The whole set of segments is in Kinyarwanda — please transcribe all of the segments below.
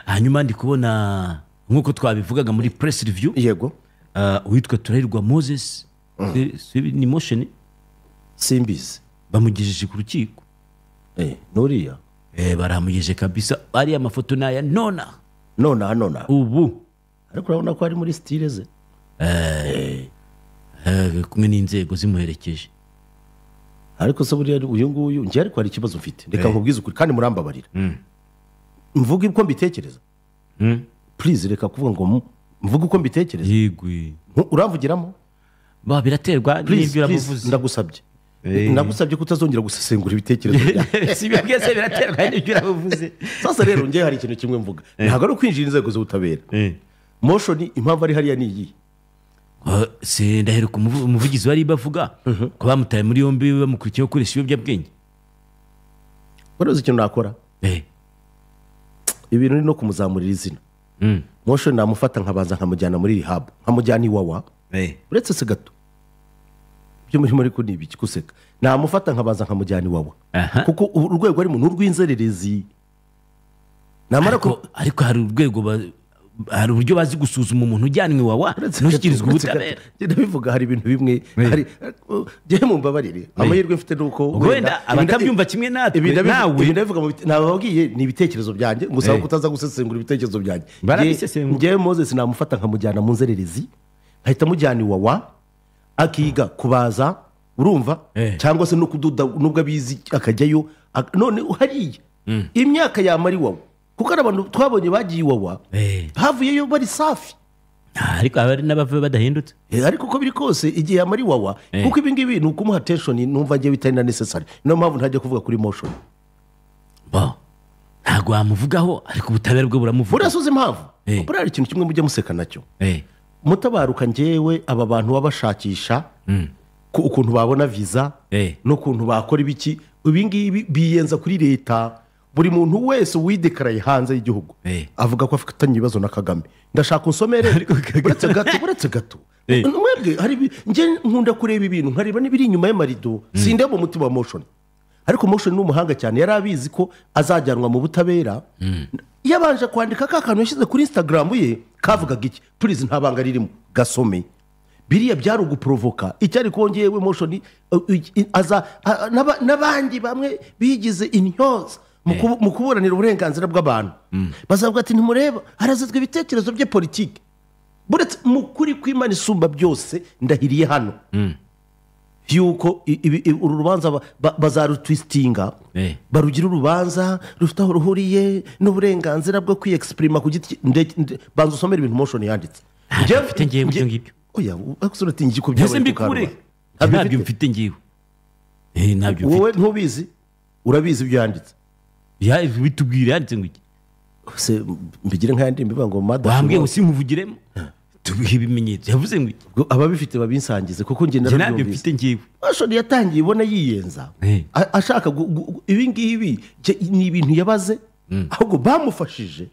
hanyuma ndi kubona nkuko twabivugaga muri press review yego witwa Turahirwa Moses ni motion simbizi bamugejeje ku rukiko nuriya baramugejeje kabisa ari amafoto naya nona ubu ariko urabona ko ari muri style ze kumwe n'inzego zimuherekeje ariko se buriya uyu nguyu ngiye ariko hari ikibazo mfite reka nkubwize ukuri kandi murambabarira mvuga uko mbitekereza please reka kuvuga ngo mvuga uko mbitekereza yigwi uramvugiramo biraterwa n'ibyo uramuvuze ndagusabye kutazongera gusesengura ibitekerezo byawe si byo byose biraterwa n'ibyo uramuvuze sasa rero ngiye hari ikintu kimwe mvuga ntabwo ari ukwinjira inzego z'ubutabera motion impamvu ari hariya ni iyi se ndaheruka umuvugizi wari bavuga ko bamutaye muri yombi bamukurikiyeho gukoresha ibiyobyabwenge wari uzi ikintu nakora ibintu ni no kumuzamurira izina motion namufata nkabanza nkamujyana muri rehab nkamujyana iwawa uretse se gato byo muri kuni ibiki kuseka namufata nkabanza nkamujyana iwawa kuko urwego ari mu n'urw'inzererezi namara ariko hari urwego hari uburyo bazi gusuzuma umuntu ujyanwe iwawa ntushyikirizwe ubutabera ndabivuga hari ibintu bimwe hari gihe mumbabarire amahirwe mfite nuko wenda abatabyumva kimwe natwe nawe ndabivuga nababwiye ni ibitekerezo byanjye ngusaba kutaza gusesengura ibitekerezo byanjye ngiye Moses namufata nkamujyana mu nzererezi ahita mujyana iwawa akiga kubaza urumva cyangwa se no kudoda nubwo abizi akajyayo none hariya imyaka yamara iwawa kuko abantu twabonye bagiye iwawa havuyeyo bari safi ariko abari n'abava badahindutse ariko uko biri kose igihe yamara iwawa kuko ibi ngibi ni ukumuha attention numva ngiye bitari na necessary niyo mpamvu ntajya kuvuga kuri motion ntabwo wamuvugaho ariko ubutabera bwe buramuvuga burasuze impamvu buriya hari ikintu kimwe mujya museka nacyo mutabaruka njyewe aba bantu babashakisha ukuntu babona visa n'ukuntu bakora ibiki ibi ngibi biyenza kuri leta buri muntu wese widekaraye hanze y'igihugu avuga ko afitanye ibibazo na Kagame ndashaka unsomere buretse gato mwebwe hari nge nkunda kureba ibintu nkareba n'ibiri inyuma y'amarido sindeba umutima wa motion ariko motion ni umuhanga cyane yari abizi ko azajyanwa mu butabera yabanje kwandika ka kantu yashyize kuri Instagram ye kavugaga iki please nta banga ririmo gasome biriya byari uguprovoka icyari kongeyewe motion n'abandi bamwe bigize intyoza mu kuburanira uburenganzira bw'abantu bazavuga ati ntimureba harazizwe ibitekerezo bye politiki buretse mu kuri kw'Imana isumba byose ndahiriye hano yuko uru rubanza bazarutwistinga barugira urubanza rufite aho ruhuriye n'uburenganzira bwo kwiyexprima ku giti banza usomera ibintu motion yanditse njye mfite ngiye ibyo ngibyo oya akusura tingi ko byabaye kukarwa ntabyo mfite ngiye ntabyo mfite wowe ntubizi urabizi ibyo yanditse bitubwira yanditse ngo iki se mbigire nk'ayandi mbivuga ngo madam wambwiye ngo simuvugiremo tubihe ibimenyetso yavuze ngo iki ababifite babinsangize kuko njye nabyo mfite ngiye ashoni yatangiye ibona yiyenza ashaka ibi ngibi ni ibintu yabaze ahubwo bamufashije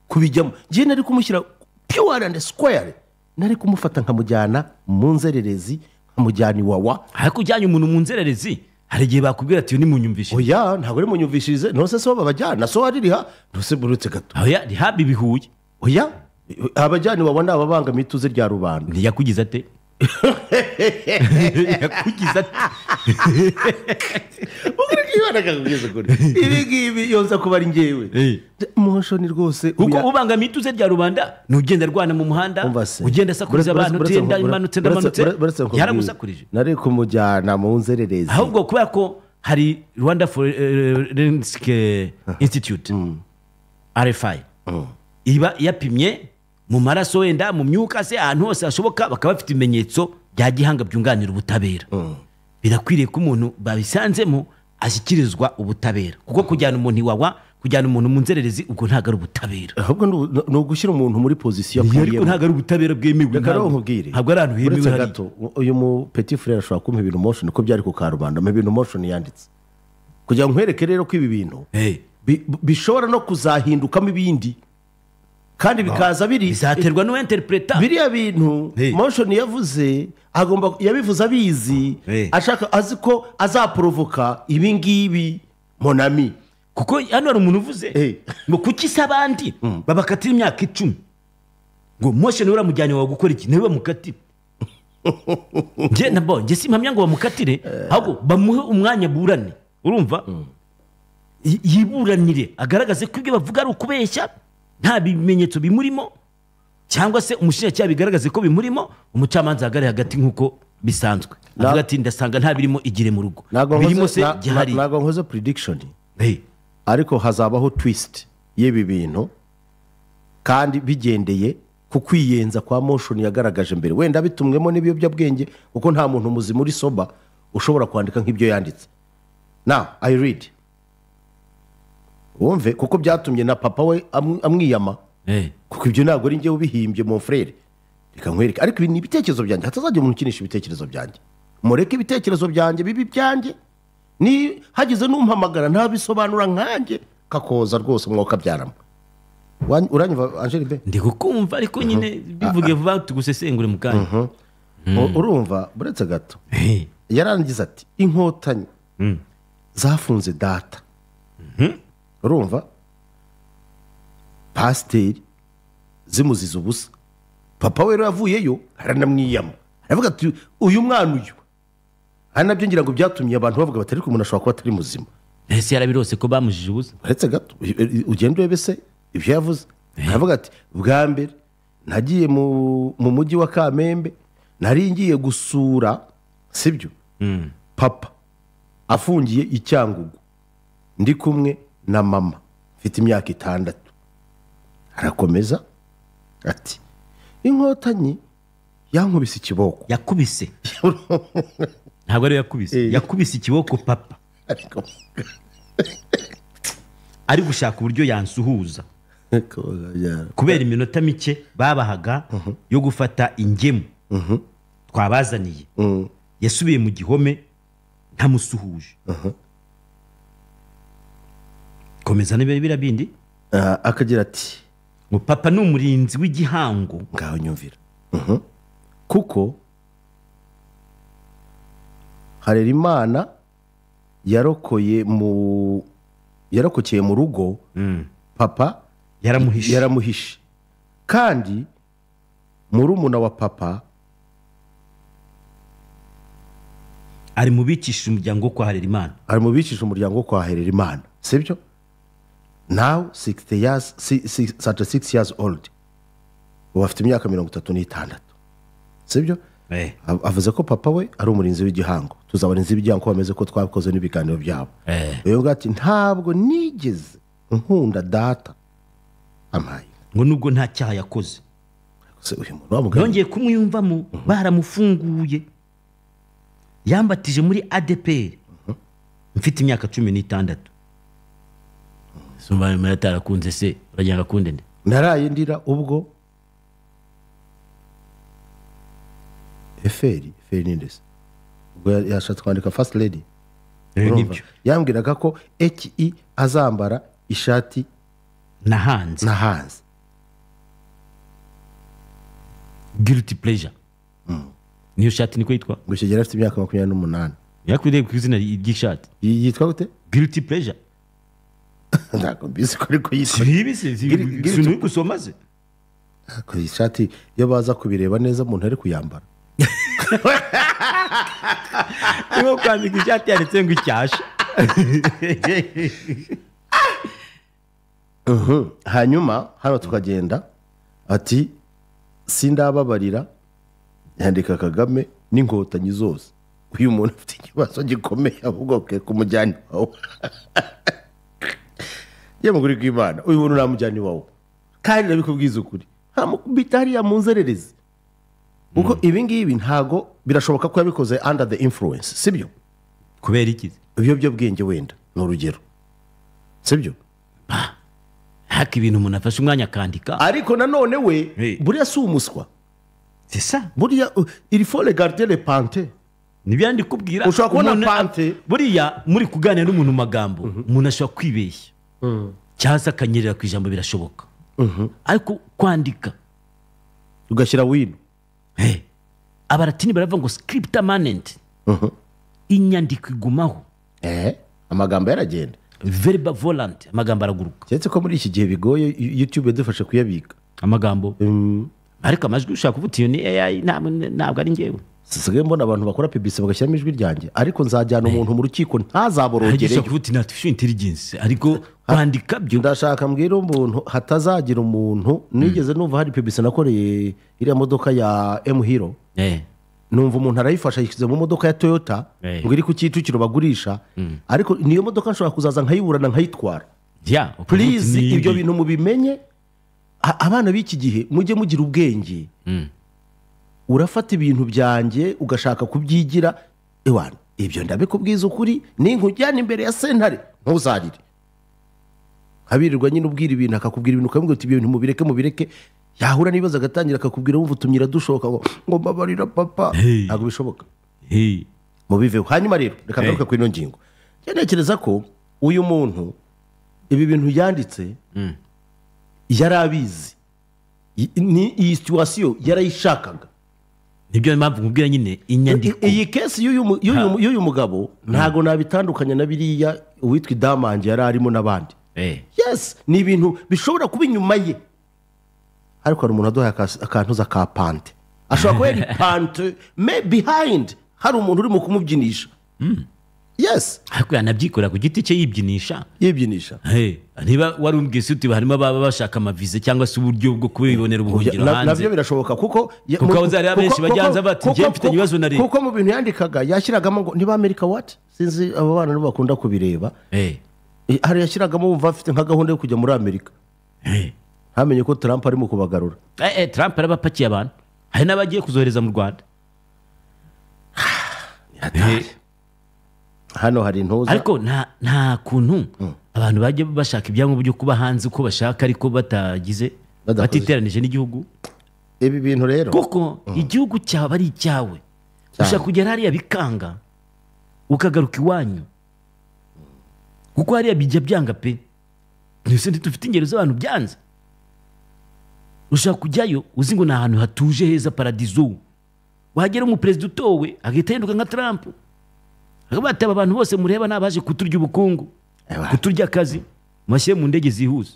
kubijyamo njye nari kumushyira pure and square nari kumufata nkamujyana mu nzererezi nkamujyana iwawa ariko ujyanye umuntu mu nzererezi hari igihe bakubwira ati ni munyumvishije oya ntabwo ari munyumvishije nose so babajyana so ari riha nose burutse gato oya riha bibihuye oya abajyana babona ababangamiye ituze rya rubanda ntiyakugize ate yakugize ate ubwira ko ibana kakubwiza kuri ibi ngibi yonza kuba ari ngewe motion rwose kuko ubangamiye ituze rya rubanda ntugenda rwana mu muhanda ugenda asakuriza abantu tenda imanutse ndamanutse yaramusakurije nari kumujyana mu nzererezi ahubwo kubera ko hari Rwanda Forensic Institute RFI iba yapimye mu maraso wenda mu myuka se ahantu hose hashoboka bakaba bafite ibimenyetso bya gihanga byunganira ubutabera birakwiriye ko umuntu babisanzemo ashyikirizwa ubutabera kuko kujyana umuntu iwawa kujyana umuntu mu nzererezi ubwo ntabwo ari ubutabera ahubwo ni ugushyira umuntu muri pozisiyo ariko ntabwo ari ubutabera bwemewe ntabwo ari ahantu hemewe hari uyu mu petit frère ashobora kumpa ibintu motion uko byari ku karubanda mu ibintu motion yanditse kugira ngo nkwereke rero ko ibi bintu bishobora no kuzahindukamo ibindi kandi bikaza biri bizaterwa n'uwinterpreta biriya bintu motion yavuze agomba yabivuze abizi ashaka azi ko azaprovoka ibi ngibi monami kuko hano hari umuntu uvuze ngo kuki se abandi babakatira imyaka 10 ngo Moshe niwe uramujyanye wawe gukora iki niwe bamukatire njye simpamya ngo bamukatire ahubwo bamuhe umwanya burane urumva yiburanire agaragaze ko ibyo bavuga ari ukubeshya nta bimenyetso bimurimo cyangwa se umushinjacyaha bigaragaze ko bimurimo umucamanza agare hagati nk'uko bisanzwe avuga ati ndasanga nta birimo igire mu rugo birimo se gihari ntabwo nkoze prediction ariko hazabaho twist y'ibi bintu kandi bigendeye ku kwiyenza kwa motion yagaragaje mbere wenda bitumwemo n'ibiyobyabwenge kuko nta muntu muzima uri soba ushobora kwandika nk'ibyo yanditse now I read wumve kuko byatumye na papa we amwiyama kuko ibyo ntabwo ari njye ubihimbye mon frere reka nkwereke ariko ibi ni ibitekerezo byanjye hatazajya umuntu ukinisha ibitekerezo byanjye mureke ibitekerezo byanjye bibi byanjye ni hagize n'umpamagara ntabisobanura nkanjye kakoza rwose umwuka byaramo uranyumva Angelique ndi kukumva ariko nyine bivuge vuba tugusesengure mu kanya urumva buretse gato yarangiza ati inkotanyi zafunze data urumva pasiteri zimuziza ubusa papa we rero yavuyeyo aranamwiyama aravuga ati uyu mwana uyu hari nabyo ngira ngo byatumye abantu bavuga bati ariko umuntu ashobora kuba atari muzima ese yarabirose ko bamujije ubusa uretse gato ugenda urebe se ibyo yavuze aravuga ati bwa mbere nagiye mu mujyi wa Kamembe nari ngiye gusura sibyo papa afungiye i Cyangugu ndi kumwe na mama mfite imyaka 6 arakomeza ati inkotanyi yankubise ikiboko yakubise ntabwo ari yakubise ikiboko papa ari gushaka uburyo yansuhuza kubera iminota mike babahaga yo gufata ingemu twabazaniye yasubiye mu gihome ntamusuhuje komeza n'ibira bindi akagira ati ngo papa ni umurinzi w'igihango ngaho nyumvira kuko Harerimana yarokokeye mu rugo papa yaramuhishe kandi murumuna wa papa ari mubikisha umuryango kwa Harerimana sibyo now 36 years old ubu afite imyaka 36 sibyo avuze ko papa we ari umurinzi w'igihango tuzabarinzi b'igihango bameze ko twakoze n'ibiganiro byabo uyu ngati ntabwo nigeze nkunda data amaye ngo nubwo nta cyaha yakoze yongeye kumwiyumvamo baramufunguye yambatije muri ADPR mfite imyaka 16 sumva mara tarakunze se urajyanga kunde nde naraye ndira ubwo eferi nindese ubwo yashatse kwandika first lady yambwiraga ko HE azambara ishati na hands guilty pleasure niyo shati niko yitwa gushegera afite imyaka 28 yakwiriye ku izina ry'ishati yitwa gute guilty pleasure ntabwo mbizi ko ariko yitwa sinu gusomaze ko ishati iyo baza kubireba neza umuntu ari kuyambara niyo kwambika ishati yanditse ngo icyasha hanyuma hano tukagenda ati sindababarira yandika Kagame n'inkotanyi zose uyu muntu afite ikibazo gikomeye ahubwo ke kumujyana wawe yamuguri kw'Imana uyu muntu namujyana wawe kandi nabikubwiza ukuri hamukubita hariya mu nzererezi uko ibi ngibi ntago birashoboka ko yabikoze under the influence sibyo kubera iki ibiyobyabwenge wenda ni urugero sibyo haka ibintu umuntu afashe umwanya akandika ariko nanone we buriya si umuswa c'est ça buriya il faut regarder les pantes nibyandi kubwira ushobora kubona pante buriya muri kuganira n'umuntu magambo umuntu ashobora kwibeshya cyangwa akanyerera ku ijambo birashoboka ariko kwandika ugashyira wino abaratini baravuga ngo script permanent inyandiko igumaho amagambo yaragenda verbal volant amagambo araguruka cyetse ko muri iki gihe bigoye YouTube yadufashe kuyabika amagambo ariko amajwi ushaka kuvuga iyo ni AI ntabwo ari ngewe sisigaye mbona abantu bakora publicité bagashyiramo ijwi ryanjye ariko nzajyana umuntu mu rukiko ntazaborogere ushaka kuvuga artificial intelligence ariko kwandika byo ndashaka mbwira umuntu hatazagira umuntu nigeze numva hari publicité nakoreye iriya modoka ya M-Hero numva umuntu arayifasha yishyize mu modoka ya Toyota ngo iri ku Kicukiro bagurisha ariko niyo modoka nshobora kuzaza nkayiburana nkayitwara please ibyo bintu mubimenye abana b'iki gihe mujye mugira ubwenge urafata ibintu byanjye ugashaka kubyigira ewana ibyo ndabikubwiza ukuri ninkujyana imbere ya sentare ntuzarire habirirwa nyine ubwira ibintu akakubwira ibintu ukamubwira uti ibyo bintu mubireke yahura n'ibibazo agatangira akakubwira wumva utumyira dushoka ngo mbabarira papa ntabwo bishoboka mubiveho hanyuma rero reka ngaruka kuri ino ngingo ntekereza ko uyu muntu ibi bintu yanditse yari abizi iyi situwasiyo yarayishakaga nibyo mpamvu nkubwira nyine inyandiko iyi kesi y'uyu mugabo ntabwo nabitandukanya na biriya uwitwa Idamange yari arimo n'abandi yes ni ibintu bishobora kuba inyuma ye ariko hari umuntu aduhaye akantuza ka pante ashobora kuba yari pante behind hari umuntu urimo kumubyinisha yes ariko yanabyikorera ku giti cye yibyinisha niba wari umbwise uti harimo ababa bashaka amavize cyangwa se uburyo bwo kubibonera ubuhungiro hanze nabyo birashoboka kuko abazari benshi bajyanza bati njye mfite ibibazo na leta kuko mu bintu yandikaga yashyiragamo ngo niba Amerika what sinzi abo bana nibo bakunda kubireba hari yashyiragamo wumva afite nka gahunda yo kujya muri Amerika hamenye ko Trump arimo kubagarura Trump arabapakiye abantu hari n'abagiye kuzohereza mu Rwanda hano hari intuza ariko nta kuntu abantu bajya bashaka ibyangombwa byo kuba hanze uko bashaka ariko batiteranije n'igihugu ibi bintu rero kuko igihugu cyaba ari icyawe ushaka kugera hariya bikanga ukagaruka iwanyu kuko hariya bijya byanga pe ntise ntitufite ingero z'abantu byanze ushaka kujyayo uzi ngo ni ahantu hatuje heza paradizo wagera umuperezida utowe agahita yenduka nka Trump bati aba bantu bose mureba nabaje kuturya ubukungu kuturya akazi mashyire mu ndege zihuse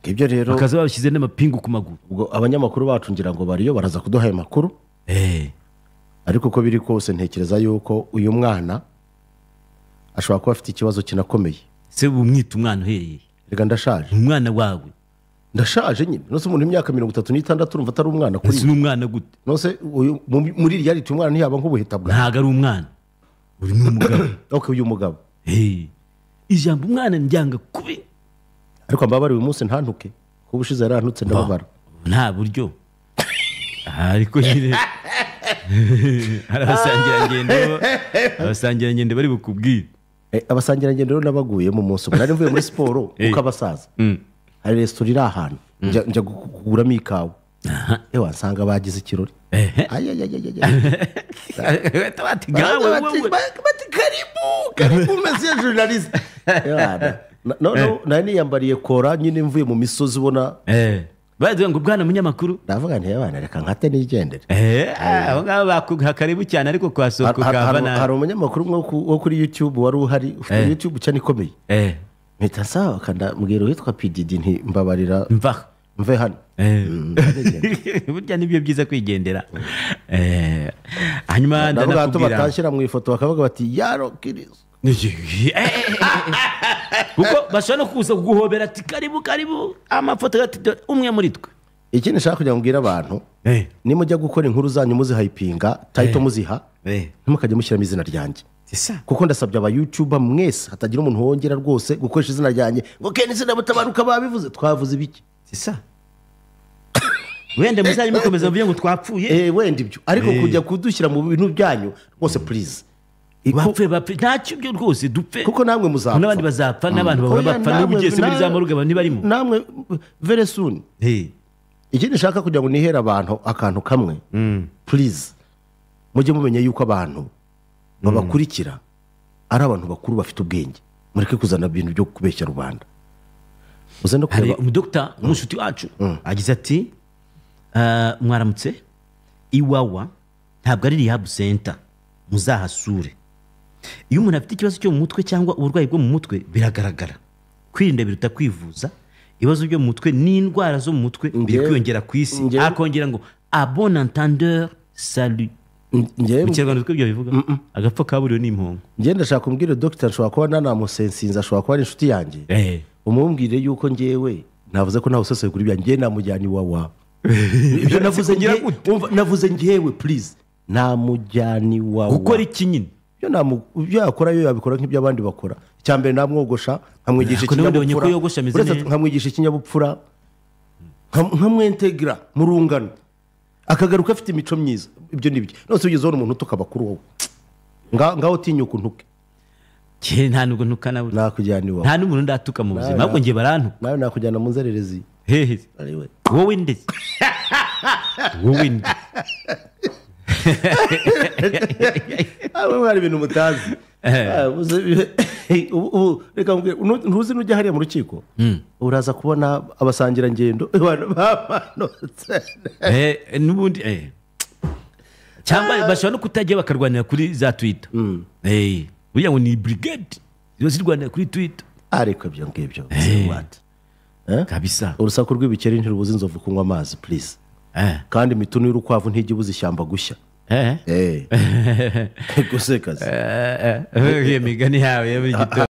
ibyo rero bakaza babishyize n'amapingu ku maguru ubwo abanyamakuru bacu ngira ngo bariyo baraza kuduha ayo makuru ariko uko biri kose ntekereza yuko uyu mwana ashobora kuba afite ikibazo kinakomeye se bumwita umwana uhereye reka ndashaje umwana wawe ndashaje nyine nose umuntu imyaka 36 urumva atari umwana kuri ni umwana gute nose muri reality umwana ntiyaba nk'ubuheta bwa ntago ari umwana uri n'umugabo okay uyu mugabo ijambo umwana njyanga kubi ariko mbabari uyu munsi ntantuke kuba ushize yarantutse ndababara nta buryo ariko nyine abasangirangendo bari bukubwire abasangirangendo rero nabaguye mu munsi nari mvuye muri siporo uko abasaza hari resitora iri ahantu njya kuguramo ikawa ewa nsanga bagize ikirori bati karibu mesiye journaliste nari niyambariye kora nyine mvuye mu misozi ubona bavuga ngo bwana munyamakuru ndavuga nti abana reka nkate nigendere abo ngabo bakuha karibu cyane ariko kwasoko kavana hari umunyamakuru wo kuri YouTube wari uhari ufite YouTube cyane ikomeye mpita sawa kandambwira witwa PDD nti mbabarira mve hano burya nibyo byiza kwigendera hanyuma ndanakubwira batashyira mu ifoto bakavuga bati yarokirizo kuko bashobora no kuza kuguhobera ati karibu amafoto ati umwe muri twe ikindi nshaka kugira ngo mbwire abantu nimujya gukora inkuru zanyu muzihayipinga title muziha ntimukajye mushyiramo izina ryanjye kuko ndasabye aba YouTuber mwese hatagira umuntu wongera rwose gukoresha izina ryanjye ngo Ken izina Mutabaruka babivuze twavuze ibiki wenda muzajye mukomeza mvuye ngo twapfuye wenda ibyo ariko kujya kudushyira mu bintu byanyu rwose please bapfe ntacyo byo rwose dupfe kuko namwe muzapfa n'abandi bazapfa n'abantu bahora bapfa n'ubugese muri za morgue ntibarimo namwe very soon ikindi nshaka kugira ngo nihere abantu akantu kamwe please mujye mumenya yuko abantu babakurikira ari abantu bakuru bafite ubwenge mureke kuzana ibintu byo kubeshya rubanda hari umudokita umushuti wacu agize ati mwaramutse iwawa ntabwo ari rehab center muzahasure iyo umuntu afite ikibazo cyo mu mutwe cyangwa uburwayi bwo mu mutwe biragaragara. Kwirinda biruta kwivuza. Ibibazo byo mu mutwe n'indwara zo mu mutwe biri kwiyongera ku isi. Akongera ngo a bon entendeur salut. Mu Kinyarwanda twebwe bivuga agapfa kaburiwe n'impongo. Ngiye ndashaka kumbwira Dr. nshobora kuba nanamusensinza, ashobora kuba ari inshuti yanjye. Umumbwire yuko ngewe navuze ko ntawe useseye kuri bya ngiye namujyana iwawa. Ibyo navuze ngewe please namujyana iwawa. Gukora iki nyine? Ibyo yakora yo yabikora nk'ibyo abandi bakora. Cyambere namwogosha nkamwigisha ikinyabupfura. Nkamwigisha ikinyabupfura. Nkamwintegra mu rungano. Akagaruka afite imico myiza. Ibyo nibyo. Nose ugezeho umuntu tukabakuru wowe. Ngaho tinyuka untuke. Nta nubwo ntuka nawe. Nakujyana iwawe. Nta n'umuntu ndatuka mu buzima. Ahubwo ngiye barantuka. Nawe nakujyana mu nzererezi. Hehe. Wowe ndetse. Wowe ndetse. Aba bari ibintu mutazi. Reka ntuzi nujya hariya mu rukiko uraza kubona abasangira ngendo bamanutse n'ubundi cyangwa bashobora no kutajya bakarwanira kuri za Twitter. Uya ngo ni brigade ziba zirwanira kuri Twitter. Ariko ibyo ngibyo kabisa urusaku rw'ibikeri ntirubuza inzovu kunywa amazi please. Kandi imitunu y'urukwavu ntijya ibuza ishyamba gushya. Gusekaza iyo migani yawe ya buri gitondo.